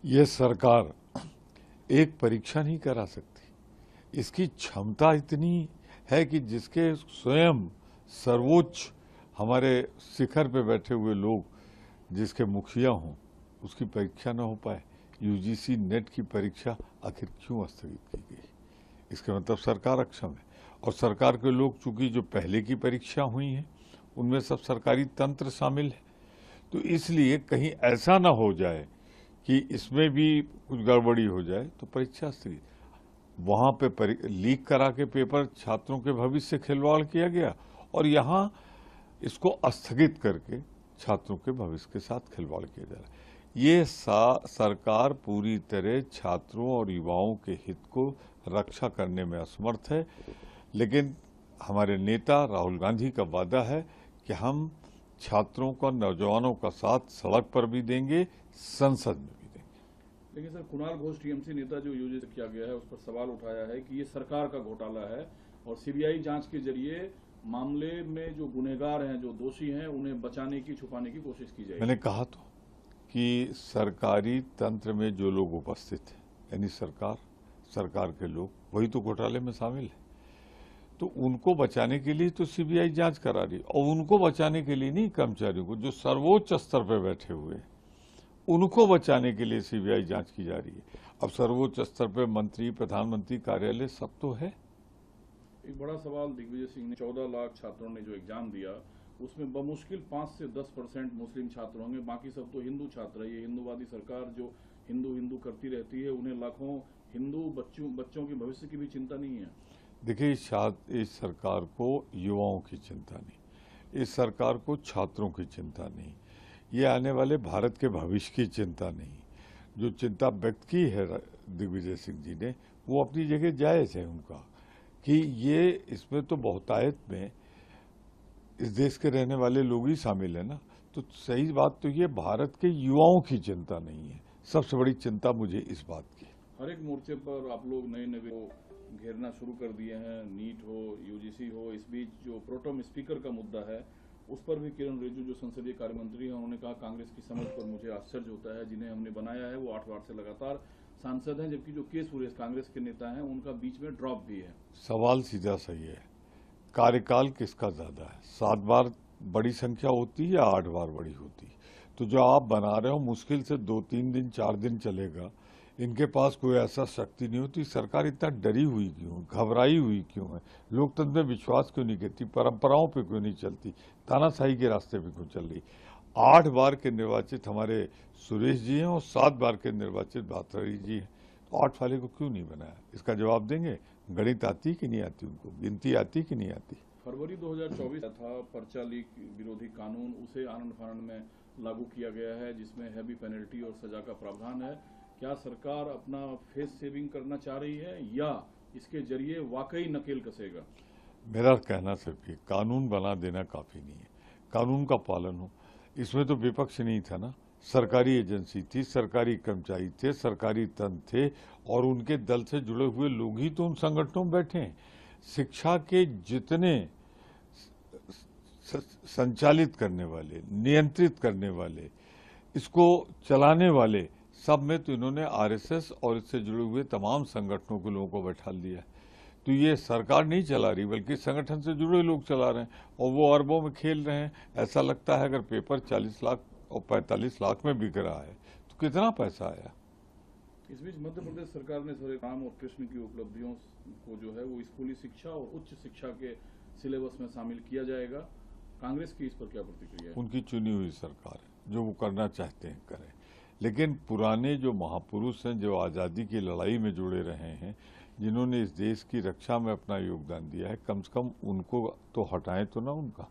ये सरकार एक परीक्षा नहीं करा सकती। इसकी क्षमता इतनी है कि जिसके स्वयं सर्वोच्च हमारे शिखर पे बैठे हुए लोग जिसके मुखिया हों उसकी परीक्षा न हो पाए। यूजीसी नेट की परीक्षा आखिर क्यों स्थगित की गई? इसका मतलब सरकार अक्षम है। और सरकार के लोग चूंकि जो पहले की परीक्षा हुई हैं उनमें सब सरकारी तंत्र शामिल है, तो इसलिए कहीं ऐसा ना हो जाए कि इसमें भी कुछ गड़बड़ी हो जाए तो परीक्षा स्थगित। वहाँ पे लीक करा के पेपर छात्रों के भविष्य से खिलवाड़ किया गया और यहाँ इसको स्थगित करके छात्रों के भविष्य के साथ खिलवाड़ किया जा रहा है। ये सरकार पूरी तरह छात्रों और युवाओं के हित को रक्षा करने में असमर्थ है। लेकिन हमारे नेता राहुल गांधी का वादा है कि हम छात्रों का, नौजवानों का साथ सड़क पर भी देंगे, संसद में भी देंगे। लेकिन सर, कुणाल घोष टीएमसी नेता जो यूजीसी किया गया है उस पर सवाल उठाया है कि ये सरकार का घोटाला है और सीबीआई जांच के जरिए मामले में जो गुनहगार हैं, जो दोषी हैं, उन्हें बचाने की, छुपाने की कोशिश की जाएगी। मैंने कहा तो कि सरकारी तंत्र में जो लोग उपस्थित हैं, यानी सरकार के लोग, वही तो घोटाले में शामिल है। तो उनको बचाने के लिए तो सीबीआई जांच करा रही, और उनको बचाने के लिए नहीं, कर्मचारियों को जो सर्वोच्च स्तर पर बैठे हुए हैं उनको बचाने के लिए सीबीआई जांच की जा रही है। अब सर्वोच्च स्तर पर मंत्री, प्रधानमंत्री कार्यालय सब तो है। एक बड़ा सवाल दिग्विजय सिंह ने, 14 लाख छात्रों ने जो एग्जाम दिया उसमें बमुश्किल 5 से 10% मुस्लिम छात्र होंगे, बाकी सब तो हिंदू छात्र है। ये हिंदूवादी सरकार जो हिंदू हिंदू करती रहती है, उन्हें लाखों हिंदू बच्चों के भविष्य की भी चिंता नहीं है। देखिए, इस सरकार को युवाओं की चिंता नहीं, इस सरकार को छात्रों की चिंता नहीं, ये आने वाले भारत के भविष्य की चिंता नहीं। जो चिंता व्यक्त की है दिग्विजय सिंह जी ने, वो अपनी जगह जायज़ है उनका, कि ये इसमें तो बहुतायत में इस देश के रहने वाले लोग ही शामिल है ना। तो सही बात तो ये भारत के युवाओं की चिंता नहीं है। सबसे बड़ी चिंता मुझे इस बात की। हर एक मोर्चे पर आप लोग नए नए को घेरना शुरू कर दिए हैं, नीट हो, यूजीसी हो। इस बीच जो प्रोटेम स्पीकर का मुद्दा है उस पर भी किरण रिजिजू जो संसदीय कार्य मंत्री हैं, उन्होंने कहा कांग्रेस की समझ पर मुझे आश्चर्य होता है, जिन्हें हमने बनाया है वो 8 बार से लगातार सांसद हैं, जबकि जो के सुरेश कांग्रेस के नेता हैं उनका बीच में ड्रॉप भी है। सवाल सीधा सही है, कार्यकाल किसका ज्यादा है? 7 बार बड़ी संख्या होती है या 8 बार बड़ी होती है? तो जो आप बना रहे हो मुश्किल से 2-3 दिन 4 दिन चलेगा। इनके पास कोई ऐसा शक्ति नहीं होती। सरकार इतना डरी हुई क्यों, घबराई हुई क्यों है? लोकतंत्र में विश्वास क्यों नहीं करती? परंपराओं पे क्यों नहीं चलती? तानाशाही के रास्ते पे क्यों चल रही? 8 बार के निर्वाचित हमारे सुरेश जी हैं और 7 बार के निर्वाचित भातृ जी हैं, तो 8 वाले को क्यों नहीं बनाया? इसका जवाब देंगे। गणित आती कि नहीं आती उनको, गिनती आती कि नहीं आती? फरवरी 2024 था पर्चा लीक विरोधी कानून, उसे आनंद फानंद में लागू किया गया है, जिसमें हैवी पेनल्टी और सजा का प्रावधान है। क्या सरकार अपना फेस सेविंग करना चाह रही है या इसके जरिए वाकई नकेल कसेगा? मेरा कहना सिर्फ ये, कानून बना देना काफी नहीं है, कानून का पालन हो। इसमें तो विपक्ष नहीं था ना, सरकारी एजेंसी थी, सरकारी कर्मचारी थे, सरकारी तंत्र थे और उनके दल से जुड़े हुए लोग ही तो उन संगठनों में बैठे हैं। शिक्षा के जितने संचालित करने वाले, नियंत्रित करने वाले, इसको चलाने वाले, सब में तो इन्होंने आरएसएस और इससे जुड़े हुए तमाम संगठनों के लोगों को बैठा दिया है। तो ये सरकार नहीं चला रही बल्कि संगठन से जुड़े लोग चला रहे हैं और वो अरबों में खेल रहे हैं। ऐसा लगता है अगर पेपर 40 लाख और 45 लाख में बिक रहा है तो कितना पैसा आया? इस बीच मध्य प्रदेश सरकार ने सूर्य राम और कृष्ण की उपलब्धियों को जो है वो स्कूली शिक्षा और उच्च शिक्षा के सिलेबस में शामिल किया जाएगा। कांग्रेस की इस पर क्या प्रतिक्रिया है? उनकी चुनी हुई सरकार है, जो वो करना चाहते हैं करें। लेकिन पुराने जो महापुरुष हैं, जो आज़ादी की लड़ाई में जुड़े रहे हैं, जिन्होंने इस देश की रक्षा में अपना योगदान दिया है, कम से कम उनको तो हटाएं तो ना उनका।